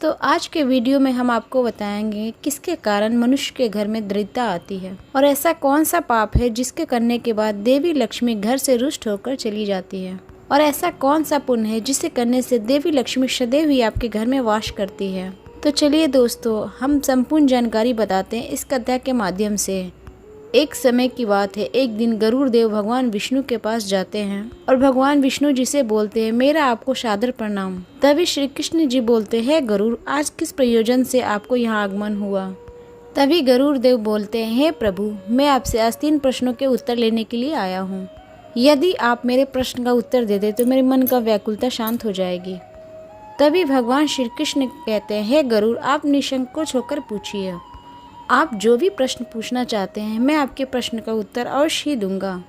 तो आज के वीडियो में हम आपको बताएंगे किसके कारण मनुष्य के घर में दरिद्रता आती है और ऐसा कौन सा पाप है जिसके करने के बाद देवी लक्ष्मी घर से रुष्ट होकर चली जाती है और ऐसा कौन सा पुण्य है जिसे करने से देवी लक्ष्मी सदैव ही आपके घर में वास करती है। तो चलिए दोस्तों, हम संपूर्ण जानकारी बताते हैं इस कथा के माध्यम से। एक समय की बात है, एक दिन गरुड़ देव भगवान विष्णु के पास जाते हैं और भगवान विष्णु जी से बोलते हैं, मेरा आपको सादर प्रणाम। तभी श्री कृष्ण जी बोलते हैं, गरुड़, आज किस प्रयोजन से आपको यहाँ आगमन हुआ। तभी गरुड़ देव बोलते हैं, हे प्रभु, मैं आपसे आज 3 प्रश्नों के उत्तर लेने के लिए आया हूँ। यदि आप मेरे प्रश्न का उत्तर दे दे तो मेरे मन का व्याकुलता शांत हो जाएगी। तभी भगवान श्री कृष्ण कहते हैं, हे गरुड़, आप निसंकोच होकर पूछिए। आप जो भी प्रश्न पूछना चाहते हैं मैं आपके प्रश्न का उत्तर अवश्य ही दूंगा।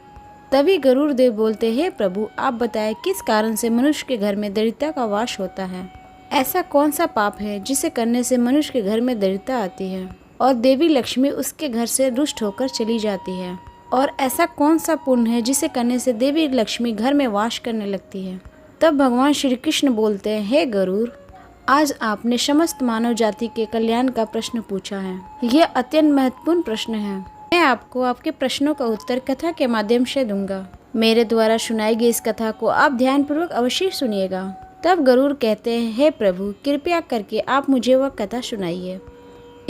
तभी गरुड़ देव बोलते हैं, प्रभु, आप बताएं किस कारण से मनुष्य के घर में दरिद्रता का वास होता है। ऐसा कौन सा पाप है जिसे करने से मनुष्य के घर में दरिद्रता आती है और देवी लक्ष्मी उसके घर से रुष्ट होकर चली जाती है। और ऐसा कौन सा पुण्य है जिसे करने से देवी लक्ष्मी घर में वास करने लगती है। तब भगवान श्री कृष्ण बोलते हैं, हे गरुड़, आज आपने समस्त मानव जाति के कल्याण का प्रश्न पूछा है। यह अत्यंत महत्वपूर्ण प्रश्न है। मैं आपको आपके प्रश्नों का उत्तर कथा के माध्यम से दूंगा। मेरे द्वारा सुनाई गई इस कथा को आप ध्यानपूर्वक अवश्य सुनिएगा। तब गरुड़ कहते हैं, हे प्रभु, कृपया करके आप मुझे वह कथा सुनाइए।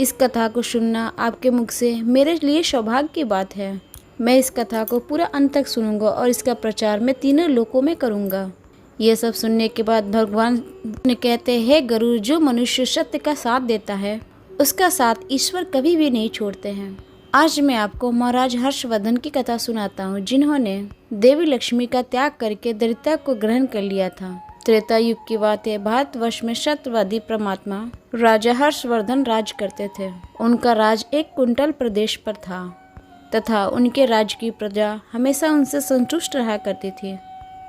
इस कथा को सुनना आपके मुख से मेरे लिए सौभाग्य की बात है। मैं इस कथा को पूरा अंत तक सुनूंगा और इसका प्रचार मैं तीनों लोकों में करूंगा। यह सब सुनने के बाद भगवान ने कहते हैं, हे गरुड़, जो मनुष्य सत्य का साथ देता है उसका साथ ईश्वर कभी भी नहीं छोड़ते हैं। आज मैं आपको महाराज हर्षवर्धन की कथा सुनाता हूँ, जिन्होंने देवी लक्ष्मी का त्याग करके दरिद्रता को ग्रहण कर लिया था। त्रेता युग की बात है। भारतवर्ष में सत्यवादी परमात्मा राजा हर्षवर्धन राज करते थे। उनका राज एक कुंतल प्रदेश पर था तथा उनके राज्य की प्रजा हमेशा उनसे संतुष्ट रहा करती थी।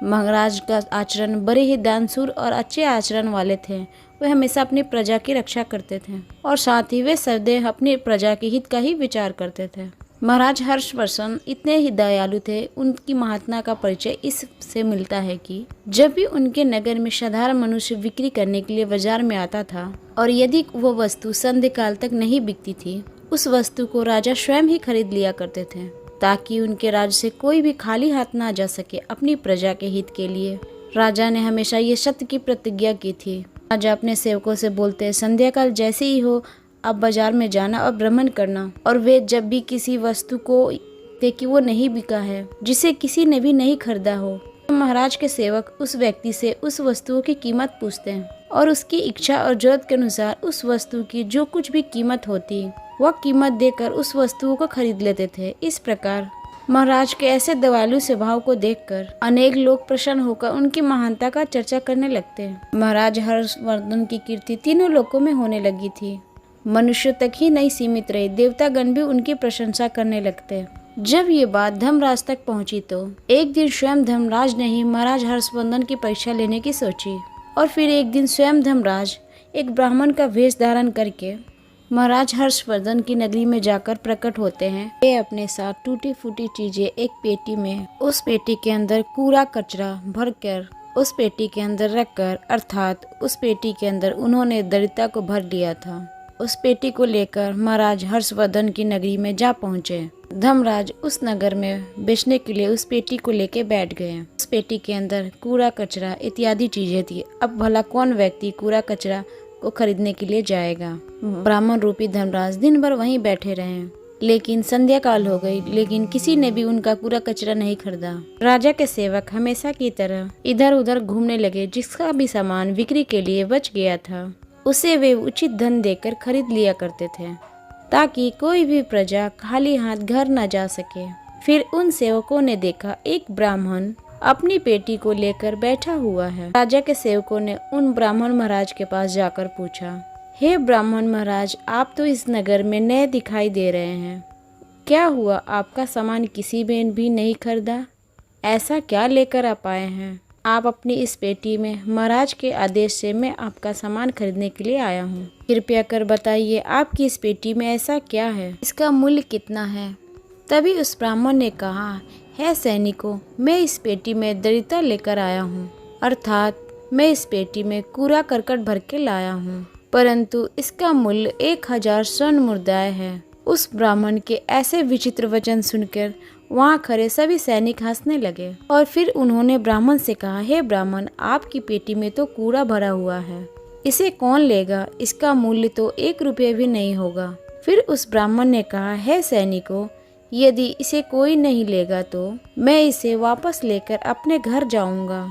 महाराज का आचरण बड़े ही दानशूर और अच्छे आचरण वाले थे। वे हमेशा अपनी प्रजा की रक्षा करते थे और साथ ही वे सदैव अपनी प्रजा के हित का ही विचार करते थे। महाराज हर्षवर्धन इतने ही दयालु थे। उनकी महात्मा का परिचय इससे मिलता है कि जब भी उनके नगर में साधारण मनुष्य बिक्री करने के लिए बाजार में आता था और यदि वो वस्तु संध्या काल तक नहीं बिकती थी, उस वस्तु को राजा स्वयं ही खरीद लिया करते थे ताकि उनके राज्य से कोई भी खाली हाथ ना जा सके। अपनी प्रजा के हित के लिए राजा ने हमेशा ये सत्य की प्रतिज्ञा की थी। राजा अपने सेवकों से बोलते हैं, संध्या काल जैसे ही हो आप बाजार में जाना और भ्रमण करना, और वे जब भी किसी वस्तु को देखते कि वो नहीं बिका है, जिसे किसी ने भी नहीं खरीदा हो, तो महाराज के सेवक उस व्यक्ति से उस वस्तुओं की कीमत पूछते हैं और उसकी इच्छा और जरूरत के अनुसार उस वस्तु की जो कुछ भी कीमत होती वह कीमत देकर उस वस्तुओं को खरीद लेते थे। इस प्रकार महाराज के ऐसे दयालु स्वभाव को देखकर अनेक लोग प्रसन्न होकर उनकी महानता का चर्चा करने लगते हैं। महाराज हर्षवर्धन की कीर्ति तीनों लोकों में होने लगी थी। मनुष्य तक ही नहीं सीमित रही, देवतागण भी उनकी प्रशंसा करने लगते। जब ये बात धर्मराज तक पहुंची तो एक दिन स्वयं धर्मराज ने ही महाराज हर्षवर्धन की परीक्षा लेने की सोची। और फिर एक दिन स्वयं धर्मराज एक ब्राह्मण का वेश धारण करके महाराज हर्षवर्धन की नगरी में जाकर प्रकट होते हैं। वे अपने साथ टूटी फूटी चीजें एक पेटी में, उस पेटी के अंदर कूड़ा कचरा भरकर उस पेटी के अंदर रखकर, अर्थात उस पेटी के अंदर उन्होंने दरिद्रता को भर लिया था। उस पेटी को लेकर महाराज हर्षवर्धन की नगरी में जा पहुँचे। धर्मराज उस नगर में बेचने के लिए उस पेटी को लेके बैठ गए। उस पेटी के अंदर कूड़ा कचरा इत्यादि चीजें थी। अब भला कौन व्यक्ति कूड़ा कचरा को खरीदने के लिए जाएगा। ब्राह्मण रूपी धर्मराज दिन भर वहीं बैठे रहे, लेकिन संध्या काल हो गई, लेकिन किसी ने भी उनका कूड़ा कचरा नहीं खरीदा। राजा के सेवक हमेशा की तरह इधर उधर घूमने लगे। जिसका भी सामान बिक्री के लिए बच गया था उसे वे उचित धन देकर खरीद लिया करते थे ताकि कोई भी प्रजा खाली हाथ घर न जा सके। फिर उन सेवकों ने देखा एक ब्राह्मण अपनी पेटी को लेकर बैठा हुआ है। राजा के सेवकों ने उन ब्राह्मण महाराज के पास जाकर पूछा, हे ब्राह्मण महाराज, आप तो इस नगर में नए दिखाई दे रहे हैं, क्या हुआ, आपका सामान किसी ने भी नहीं खरीदा? ऐसा क्या लेकर आप आए हैं? आप अपनी इस पेटी में महाराज के आदेश से मैं आपका सामान खरीदने के लिए आया हूँ। कृपया कर बताइए आपकी इस पेटी में ऐसा क्या है, इसका मूल्य कितना है? तभी उस ब्राह्मण ने कहा, हे सैनिकों, मैं इस पेटी में दरिद्रता लेकर आया हूँ, अर्थात मैं इस पेटी में कूड़ा करकट भर के लाया हूँ। परंतु इसका मूल्य 1000 स्वर्ण मुद्राएं है। उस ब्राह्मण के ऐसे विचित्र वचन सुनकर वहां खड़े सभी सैनिक हंसने लगे और फिर उन्होंने ब्राह्मण से कहा, हे ब्राह्मण, आपकी पेटी में तो कूड़ा भरा हुआ है, इसे कौन लेगा? इसका मूल्य तो 1 रुपये भी नहीं होगा। फिर उस ब्राह्मण ने कहा, हे सैनिकों, यदि इसे कोई नहीं लेगा तो मैं इसे वापस लेकर अपने घर जाऊंगा।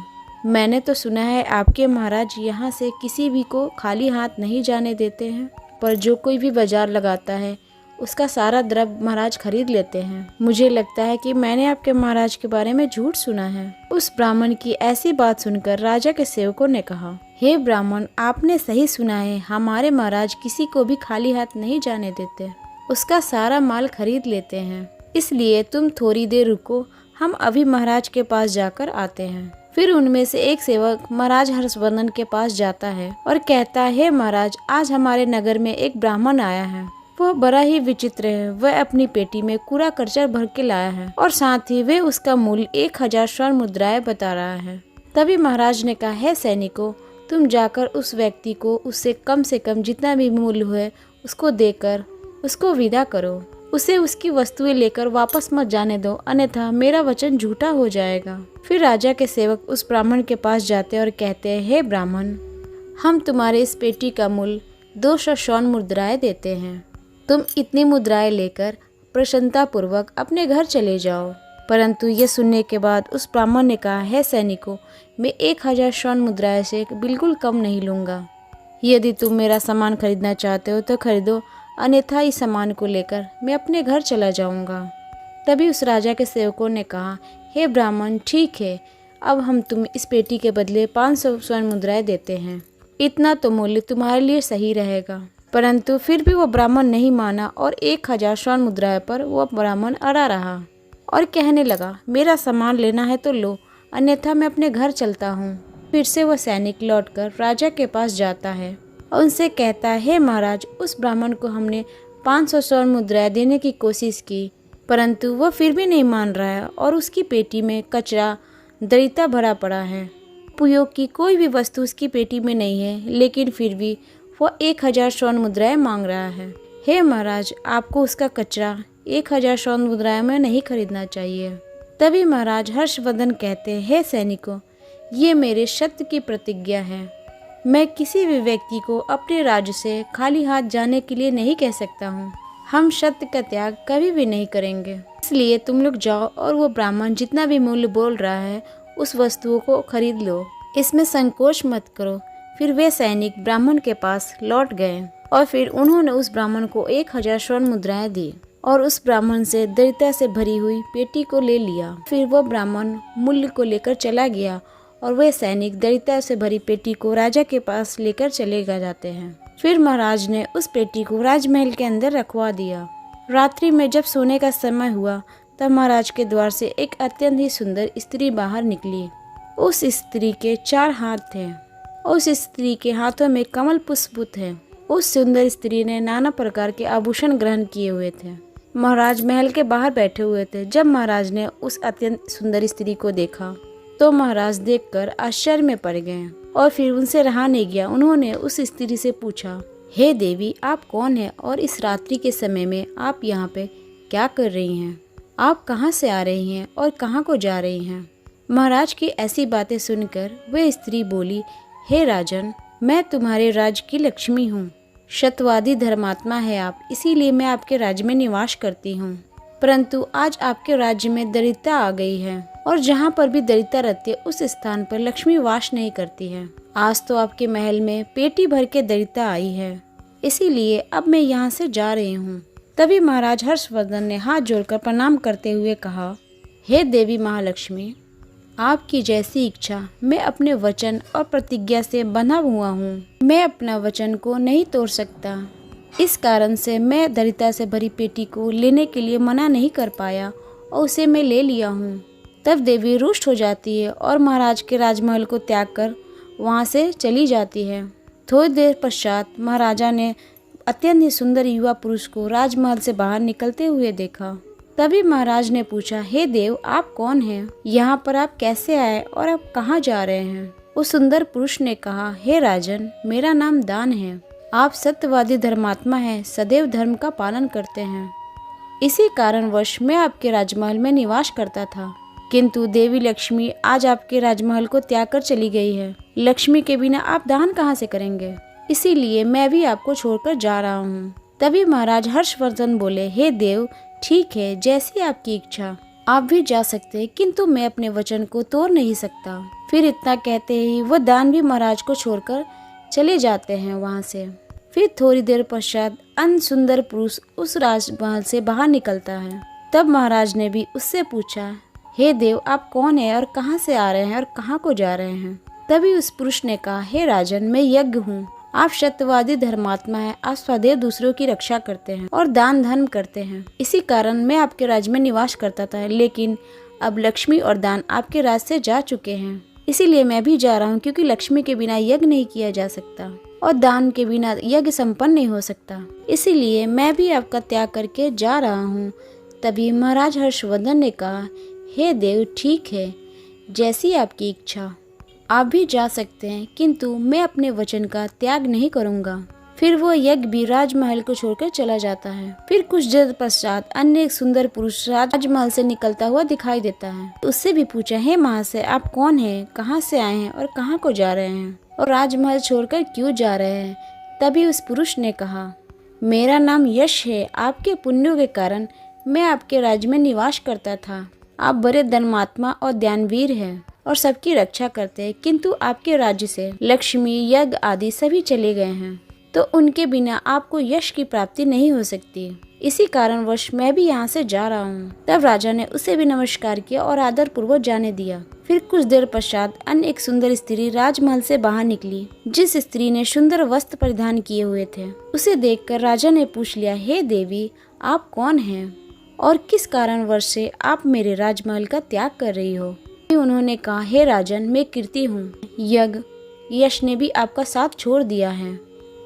मैंने तो सुना है आपके महाराज यहाँ से किसी भी को खाली हाथ नहीं जाने देते हैं, पर जो कोई भी बाजार लगाता है उसका सारा द्रव्य महाराज खरीद लेते हैं। मुझे लगता है कि मैंने आपके महाराज के बारे में झूठ सुना है। उस ब्राह्मण की ऐसी बात सुनकर राजा के सेवकों ने कहा, हे ब्राह्मण, आपने सही सुना है, हमारे महाराज किसी को भी खाली हाथ नहीं जाने देते, उसका सारा माल खरीद लेते हैं। इसलिए तुम थोड़ी देर रुको, हम अभी महाराज के पास जाकर आते हैं। फिर उनमें से एक सेवक महाराज हर्षवर्धन के पास जाता है और कहता है, हे महाराज, आज हमारे नगर में एक ब्राह्मण आया है। वह बड़ा ही विचित्र है। वह अपनी पेटी में कूड़ा करचर भर के लाया है और साथ ही वह उसका मूल्य 1000 स्वर्ण मुद्राएं बता रहा है। तभी महाराज ने कहा, हे सैनिकों, तुम जाकर उस व्यक्ति को उससे कम से कम जितना भी मूल्य है उसको देकर उसको विदा करो। उसे उसकी वस्तुएं लेकर वापस मत जाने दो, अन्यथा मेरा वचन झूठा हो जाएगा। फिर राजा के सेवक उस ब्राह्मण के पास जाते और कहते हैं, हे ब्राह्मण, हम तुम्हारे इस पेटी का मूल्य 200 स्वर्ण मुद्राएं देते हैं। तुम इतनी मुद्राएं लेकर प्रसन्नता पूर्वक अपने घर चले जाओ। परंतु ये सुनने के बाद उस ब्राह्मण ने कहा, हे सैनिकों, मैं 1000 स्वर्ण मुद्राएं से बिल्कुल कम नहीं लूँगा। यदि तुम मेरा सामान खरीदना चाहते हो तो खरीदो, अन्यथा इस सामान को लेकर मैं अपने घर चला जाऊंगा। तभी उस राजा के सेवकों ने कहा, हे ब्राह्मण, ठीक है, अब हम तुम्हें इस पेटी के बदले 500 स्वर्ण मुद्राएं देते हैं। इतना तो मूल्य तुम्हारे लिए सही रहेगा। परंतु फिर भी वो ब्राह्मण नहीं माना और 1000 स्वर्ण मुद्राएं पर वो ब्राह्मण अड़ा रहा और कहने लगा, मेरा सामान लेना है तो लो, अन्यथा मैं अपने घर चलता हूँ। फिर से वह सैनिक लौटकर राजा के पास जाता है और उनसे कहता है, हे महाराज, उस ब्राह्मण को हमने 500 स्वर्ण मुद्राएं देने की कोशिश की, परंतु वह फिर भी नहीं मान रहा है और उसकी पेटी में कचरा दरिद्रता भरा पड़ा है। उपयोग की कोई भी वस्तु उसकी पेटी में नहीं है, लेकिन फिर भी वह 1000 स्वर्ण मुद्राएं मांग रहा है। हे महाराज, आपको उसका कचरा 1000 स्वर्ण मुद्राएं में नहीं खरीदना चाहिए। तभी महाराज हर्षवर्धन कहते हैं, हे सैनिकों, ये मेरे सत्य की प्रतिज्ञा है। मैं किसी भी व्यक्ति को अपने राज्य से खाली हाथ जाने के लिए नहीं कह सकता हूँ। हम सत्य का त्याग कभी भी नहीं करेंगे। इसलिए तुम लोग जाओ और वो ब्राह्मण जितना भी मूल्य बोल रहा है उस वस्तुओं को खरीद लो, इसमें संकोच मत करो। फिर वे सैनिक ब्राह्मण के पास लौट गए और फिर उन्होंने उस ब्राह्मण को 1000 स्वर्ण मुद्राएं दी और उस ब्राह्मण से दरिद्रता से भरी हुई पेटी को ले लिया। फिर वह ब्राह्मण मूल्य को लेकर चला गया और वे सैनिक दरिद्रता से भरी पेटी को राजा के पास लेकर चले जाते हैं। फिर महाराज ने उस पेटी को राजमहल के अंदर रखवा दिया। रात्रि में जब सोने का समय हुआ तब महाराज के द्वार से एक अत्यंत ही सुंदर स्त्री बाहर निकली। उस स्त्री के 4 हाथ थे। उस स्त्री के हाथों में कमल पुष्प थे। उस सुंदर स्त्री ने नाना प्रकार के आभूषण ग्रहण किए हुए थे। महाराज महल के बाहर बैठे हुए थे। जब महाराज ने उस अत्यंत सुंदर स्त्री को देखा तो महाराज देखकर आश्चर्य में पड़ गए और फिर उनसे रहा नहीं गया। उन्होंने उस स्त्री से पूछा, हे देवी, आप कौन हैं और इस रात्रि के समय में आप यहाँ पे क्या कर रही हैं? आप कहाँ से आ रही हैं और कहाँ को जा रही हैं? महाराज की ऐसी बातें सुनकर वह स्त्री बोली, हे राजन, मैं तुम्हारे राज्य की लक्ष्मी हूँ। सत्यवादी धर्मात्मा है आप, इसीलिए मैं आपके राज्य में निवास करती हूँ। परंतु आज आपके राज्य में दरिद्रता आ गई है और जहाँ पर भी दरिद्रता रहती है उस स्थान पर लक्ष्मी वास नहीं करती है। आज तो आपके महल में पेटी भर के दरिद्रता आई है, इसीलिए अब मैं यहाँ से जा रही हूँ। तभी महाराज हर्षवर्धन ने हाथ जोड़कर प्रणाम करते हुए कहा, हे देवी महालक्ष्मी, आपकी जैसी इच्छा। मैं अपने वचन और प्रतिज्ञा से बंधा हुआ हूँ। मैं अपना वचन को नहीं तोड़ सकता। इस कारण से मैं दरिद्रता से भरी पेटी को लेने के लिए मना नहीं कर पाया और उसे मैं ले लिया हूँ। तब देवी रुष्ट हो जाती है और महाराज के राजमहल को त्याग कर वहाँ से चली जाती है। थोड़ी देर पश्चात महाराजा ने अत्यंत ही सुंदर युवा पुरुष को राजमहल से बाहर निकलते हुए देखा। तभी महाराज ने पूछा, हे देव, आप कौन हैं? यहाँ पर आप कैसे आए और आप कहाँ जा रहे हैं? उस सुंदर पुरुष ने कहा, हे राजन, मेरा नाम दान है। आप सत्यवादी धर्मात्मा हैं, सदैव धर्म का पालन करते हैं। इसी कारणवश मैं आपके राजमहल में निवास करता था, किंतु देवी लक्ष्मी आज आपके राजमहल को त्याग कर चली गई है। लक्ष्मी के बिना आप दान कहाँ से करेंगे, इसीलिए मैं भी आपको छोड़कर जा रहा हूँ। तभी महाराज हर्षवर्धन बोले, हे देव, ठीक है, जैसी आपकी इच्छा, आप भी जा सकते हैं, किंतु मैं अपने वचन को तोड़ नहीं सकता। फिर इतना कहते ही वह दान भी महाराज को छोड़कर चले जाते हैं वहाँ से। फिर थोड़ी देर पश्चात अन्य सुंदर पुरुष उस राजमहल से बाहर निकलता है। तब महाराज ने भी उससे पूछा, हे देव, आप कौन है और कहाँ से आ रहे हैं और कहाँ को जा रहे हैं। तभी उस पुरुष ने कहा, हे राजन, मैं यज्ञ हूँ। आप सत्यवादी धर्मात्मा हैं, आप सदैव दूसरों की रक्षा करते हैं और दान धर्म करते हैं। इसी कारण मैं आपके राज्य में निवास करता था, लेकिन अब लक्ष्मी और दान आपके राज से जा चुके हैं, इसीलिए मैं भी जा रहा हूँ, क्योंकि लक्ष्मी के बिना यज्ञ नहीं किया जा सकता और दान के बिना यज्ञ संपन्न नहीं हो सकता, इसीलिए मैं भी आपका त्याग करके जा रहा हूँ। तभी महाराज हर्षवर्धन ने कहा, हे देव, ठीक है, जैसी आपकी इच्छा, आप भी जा सकते हैं, किंतु मैं अपने वचन का त्याग नहीं करूंगा। फिर वो यज्ञ भी राजमहल को छोड़कर चला जाता है। फिर कुछ देर पश्चात अन्य एक सुंदर पुरुष राजमहल से निकलता हुआ दिखाई देता है। उससे भी पूछा, हे महाशय, आप कौन हैं, कहाँ से आए हैं और कहाँ को जा रहे हैं और राजमहल छोड़कर क्यों जा रहे हैं। तभी उस पुरुष ने कहा, मेरा नाम यश है, आपके पुण्यों के कारण मैं आपके राज्य में निवास करता था। आप बड़े धर्मात्मा और ध्यानवीर हैं और सबकी रक्षा करते हैं, किंतु आपके राज्य से लक्ष्मी, यज्ञ आदि सभी चले गए हैं, तो उनके बिना आपको यश की प्राप्ति नहीं हो सकती। इसी कारणवश मैं भी यहाँ से जा रहा हूँ। तब राजा ने उसे भी नमस्कार किया और आदर पूर्वक जाने दिया। फिर कुछ देर पश्चात अन्य एक सुंदर स्त्री राजमहल से बाहर निकली, जिस स्त्री ने सुंदर वस्त्र परिधान किए हुए थे। उसे देखकर राजा ने पूछ लिया, हे देवी, आप कौन हैं और किस कारणवश से आप मेरे राजमहल का त्याग कर रही हो। उन्होंने कहा, हे राजन, मैं कीर्ति हूँ, यज्ञ, यश ने भी आपका साथ छोड़ दिया है,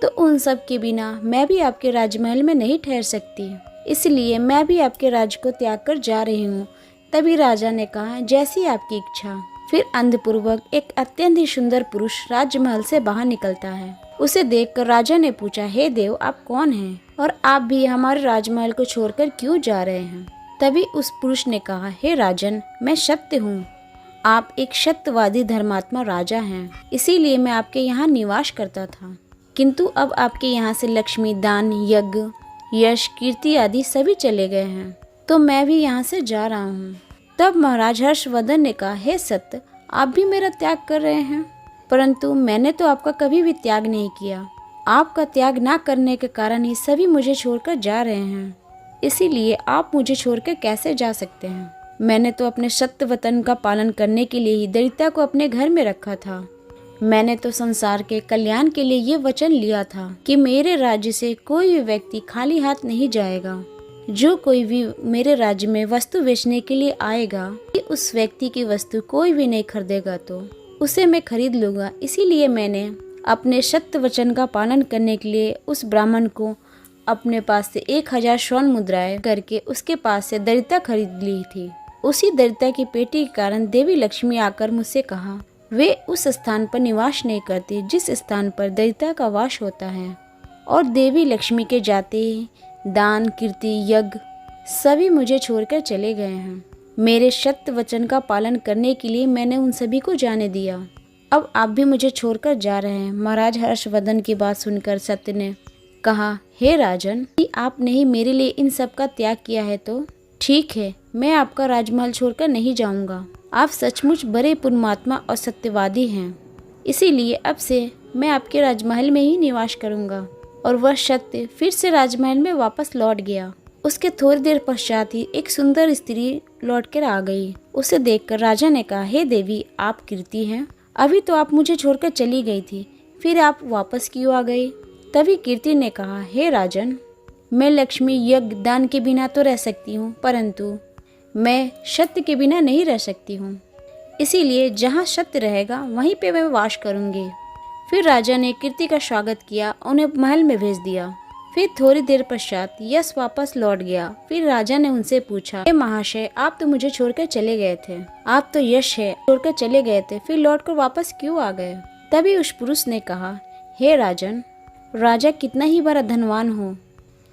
तो उन सब के बिना मैं भी आपके राजमहल में नहीं ठहर सकती, इसलिए मैं भी आपके राज्य को त्याग कर जा रही हूँ। तभी राजा ने कहा, जैसी आपकी इच्छा। फिर अंधपूर्वक एक अत्यंत ही सुंदर पुरुष राजमहल से बाहर निकलता है। उसे देखकर राजा ने पूछा, हे देव, आप कौन हैं और आप भी हमारे राजमहल को छोड़कर क्यों जा रहे हैं। तभी उस पुरुष ने कहा, हे राजन, मैं सत्य हूँ, आप एक सत्यवादी धर्मात्मा राजा हैं, इसीलिए मैं आपके यहाँ निवास करता था, किंतु अब आपके यहाँ से लक्ष्मी, दान, यज्ञ, यश, कीर्ति आदि सभी चले गए हैं, तो मैं भी यहाँ से जा रहा हूँ। तब महाराज हर्षवर्धन ने कहा, हे सत्य, आप भी मेरा त्याग कर रहे हैं, परंतु मैंने तो आपका कभी भी त्याग नहीं किया। आपका त्याग ना करने के कारण ही सभी मुझे छोड़कर जा रहे हैं, इसीलिए आप मुझे छोड़कर कैसे जा सकते हैं। मैंने तो अपने सत्य वचन का पालन करने के लिए ही दरिद्रता को अपने घर में रखा था। मैंने तो संसार के कल्याण के लिए ये वचन लिया था कि मेरे राज्य से कोई भी व्यक्ति खाली हाथ नहीं जाएगा। जो कोई भी मेरे राज्य में वस्तु बेचने के लिए आएगा, कि उस व्यक्ति की वस्तु कोई भी नहीं खरीदेगा तो उसे मैं खरीद लूंगा। इसीलिए मैंने अपने सत्य वचन का पालन करने के लिए उस ब्राह्मण को अपने पास से 1000 स्वर्ण मुद्राएं करके उसके पास से दरिद्रता खरीद ली थी। उसी दरिद्रता की पेटी के कारण देवी लक्ष्मी आकर मुझसे कहा, वे उस स्थान पर निवास नहीं करती जिस स्थान पर दरिद्रता का वास होता है, और देवी लक्ष्मी के जाते ही दान, कीर्ति, यज्ञ सभी मुझे छोड़कर चले गए हैं। मेरे सत्य वचन का पालन करने के लिए मैंने उन सभी को जाने दिया। अब आप भी मुझे छोड़कर जा रहे हैं। महाराज हर्षवर्धन की बात सुनकर सत्य ने कहा, हे राजन, यदि आपने ही मेरे लिए इन सब का त्याग किया है तो ठीक है, मैं आपका राजमहल छोड़कर नहीं जाऊंगा। आप सचमुच बड़े पुण्यात्मा और सत्यवादी हैं, इसीलिए अब से मैं आपके राजमहल में ही निवास करूंगा। और वह सत्य फिर से राजमहल में वापस लौट गया। उसके थोड़ी देर पश्चात ही एक सुंदर स्त्री लौटकर आ गई। उसे देखकर राजा ने कहा, हे देवी, आप कीर्ति हैं, अभी तो आप मुझे छोड़कर चली गई थी, फिर आप वापस क्यों आ गई। तभी कीर्ति ने कहा, हे राजन, मैं लक्ष्मी, यज्ञ, दान के बिना तो रह सकती हूँ, परंतु मैं सत्य के बिना नहीं रह सकती हूँ, इसीलिए जहाँ सत्य रहेगा वहीं पे मैं वास करूँगी। फिर राजा ने कीर्ति का स्वागत किया, उन्हें महल में भेज दिया। फिर थोड़ी देर पश्चात यश वापस लौट गया। फिर राजा ने उनसे पूछा, हे महाशय, आप तो मुझे छोड़कर चले गए थे, आप तो यश है, छोड़कर चले गए थे, फिर लौटकर वापस क्यों आ गए। तभी उस पुरुष ने कहा, हे राजन, राजा कितना ही बड़ा धनवान हो,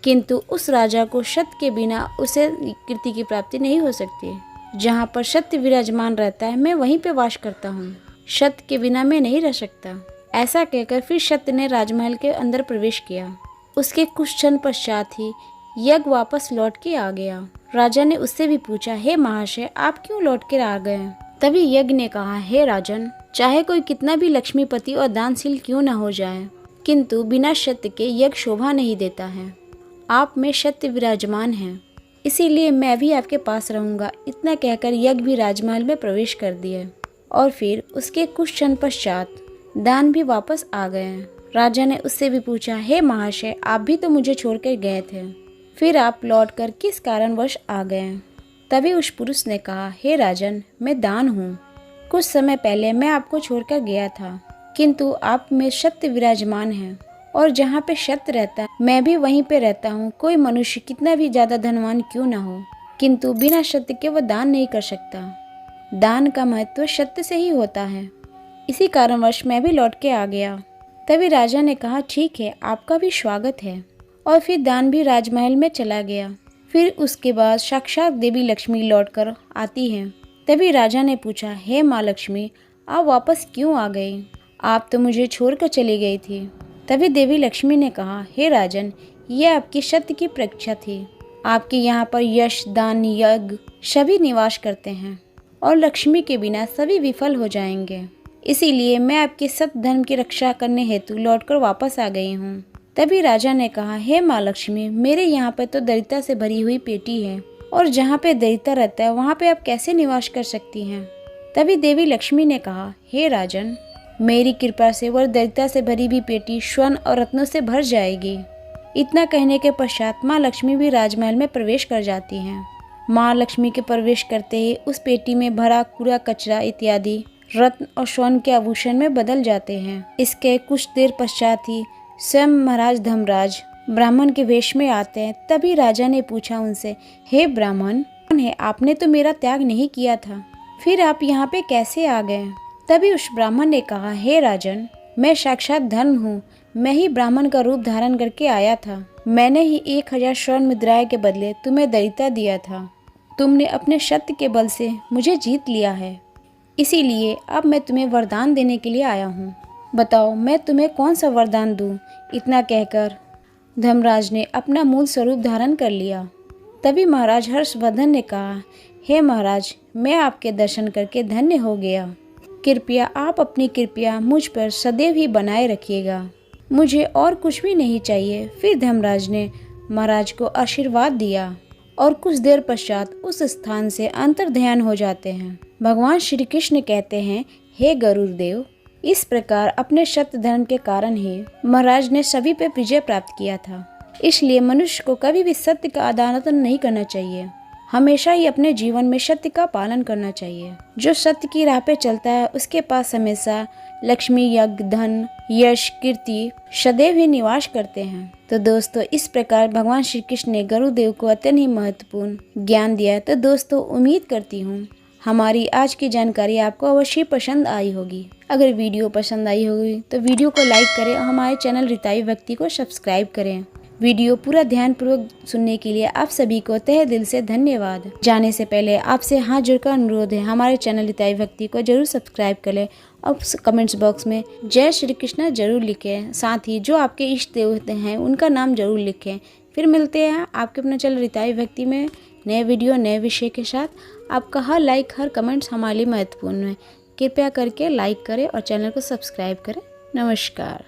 किंतु उस राजा को सत्य के बिना उसे कीर्ति की प्राप्ति नहीं हो सकती। जहाँ पर सत्य विराजमान रहता है मैं वहीं पे वास करता हूँ, सत्य के बिना मैं नहीं रह सकता। ऐसा कहकर फिर सत्य ने राजमहल के अंदर प्रवेश किया। उसके कुछ क्षण पश्चात ही यज्ञ वापस लौट के आ गया। राजा ने उससे भी पूछा, हे महाशय, आप क्यों लौट कर आ गए? तभी यज्ञ ने कहा, हे राजन, चाहे कोई कितना भी लक्ष्मीपति और दानशील क्यों न हो जाए, किंतु बिना सत्य के यज्ञ शोभा नहीं देता है। आप में सत्य विराजमान है, इसीलिए मैं भी आपके पास रहूंगा। इतना कहकर यज्ञ भी राजमहल में प्रवेश कर दिए और फिर उसके कुछ क्षण पश्चात दान भी वापस आ गए। राजा ने उससे भी पूछा, हे महाशय, आप भी तो मुझे छोड़कर गए थे, फिर आप लौटकर किस कारणवश आ गए? तभी उस पुरुष ने कहा, हे राजन, मैं दान हूँ। कुछ समय पहले मैं आपको छोड़कर गया था, किंतु आप में सत्य विराजमान है और जहाँ पे सत्य रहता है मैं भी वहीं पे रहता हूँ। कोई मनुष्य कितना भी ज्यादा धनवान क्यों ना हो, किंतु बिना सत्य के वो दान नहीं कर सकता। दान का महत्व सत्य से ही होता है, इसी कारणवश मैं भी लौट के आ गया। तभी राजा ने कहा, ठीक है, आपका भी स्वागत है। और फिर दान भी राजमहल में चला गया। फिर उसके बाद साक्षात देवी लक्ष्मी लौटकर आती हैं। तभी राजा ने पूछा, हे माँ लक्ष्मी, आप वापस क्यों आ गई? आप तो मुझे छोड़कर चली गई थी। तभी देवी लक्ष्मी ने कहा, हे राजन, यह आपकी सत्य की परीक्षा थी। आपके यहाँ पर यश, दान, यज्ञ सभी निवास करते हैं और लक्ष्मी के बिना सभी विफल हो जाएंगे। इसीलिए मैं आपके सत्य धर्म की रक्षा करने हेतु लौटकर वापस आ गई हूँ। तभी राजा ने कहा, हे माँ लक्ष्मी, मेरे यहाँ पे तो दरिद्रता से भरी हुई पेटी है और जहाँ पे दरिद्रता रहता है वहाँ पे आप कैसे निवास कर सकती हैं? तभी देवी लक्ष्मी ने कहा, हे राजन, मेरी कृपा से वह दरिद्रता से भरी हुई पेटी स्वर्ण और रत्नों से भर जाएगी। इतना कहने के पश्चात माँ लक्ष्मी भी राजमहल में प्रवेश कर जाती हैं। माँ लक्ष्मी के प्रवेश करते ही उस पेटी में भरा कूड़ा कचरा इत्यादि रत्न और स्वर्ण के आभूषण में बदल जाते हैं। इसके कुछ देर पश्चात ही स्वयं महाराज धर्मराज ब्राह्मण के वेश में आते हैं। तभी राजा ने पूछा उनसे, हे ब्राह्मण, कौन है? आपने तो मेरा त्याग नहीं किया था, फिर आप यहाँ पे कैसे आ गए? तभी उस ब्राह्मण ने कहा, हे राजन, मैं साक्षात धर्म हूँ। मैं ही ब्राह्मण का रूप धारण करके आया था। मैंने ही 1000 स्वर्ण मुद्राएं के बदले तुम्हें दरिद्रता दिया था। तुमने अपने सत्य के बल से मुझे जीत लिया है, इसीलिए अब मैं तुम्हें वरदान देने के लिए आया हूँ। बताओ, मैं तुम्हें कौन सा वरदान दूँ? इतना कहकर धर्मराज ने अपना मूल स्वरूप धारण कर लिया। तभी महाराज हर्षवर्धन ने कहा, हे महाराज, मैं आपके दर्शन करके धन्य हो गया। कृपया आप अपनी कृपया मुझ पर सदैव ही बनाए रखिएगा, मुझे और कुछ भी नहीं चाहिए। फिर धर्मराज ने महाराज को आशीर्वाद दिया और कुछ देर पश्चात उस स्थान से अंतर्ध्यान हो जाते हैं। भगवान श्री कृष्ण कहते हैं, हे गरुड़देव, इस प्रकार अपने सत्य धर्म के कारण ही महाराज ने सभी पे विजय प्राप्त किया था। इसलिए मनुष्य को कभी भी सत्य का आदान-प्रदान नहीं करना चाहिए, हमेशा ही अपने जीवन में सत्य का पालन करना चाहिए। जो सत्य की राह पे चलता है उसके पास हमेशा लक्ष्मी, यज्ञ, धन, यश, कीर्ति सदैव ही निवास करते हैं। तो दोस्तों, इस प्रकार भगवान श्री कृष्ण ने गरुड़देव को अत्यंत ही महत्वपूर्ण ज्ञान दिया। तो दोस्तों, उम्मीद करती हूँ हमारी आज की जानकारी आपको अवश्य पसंद आई होगी। अगर वीडियो पसंद आई होगी तो वीडियो को लाइक करें और हमारे चैनल रीताई भक्ति को सब्सक्राइब करें। वीडियो पूरा ध्यानपूर्वक सुनने के लिए आप सभी को तहे दिल से धन्यवाद। जाने से पहले आपसे हाथ जोड़कर अनुरोध है, हमारे चैनल रीताई भक्ति को जरूर सब्सक्राइब करें और कमेंट्स बॉक्स में जय श्री कृष्ण जरूर लिखें। साथ ही जो आपके इष्ट देवता हैं उनका नाम जरूर लिखें। फिर मिलते हैं आपके अपने चैनल रीताई भक्ति में नए वीडियो, नए विषय के साथ। आपका हर लाइक, हर कमेंट्स हमारे लिए महत्वपूर्ण है। कृपया करके लाइक करें और चैनल को सब्सक्राइब करें। नमस्कार।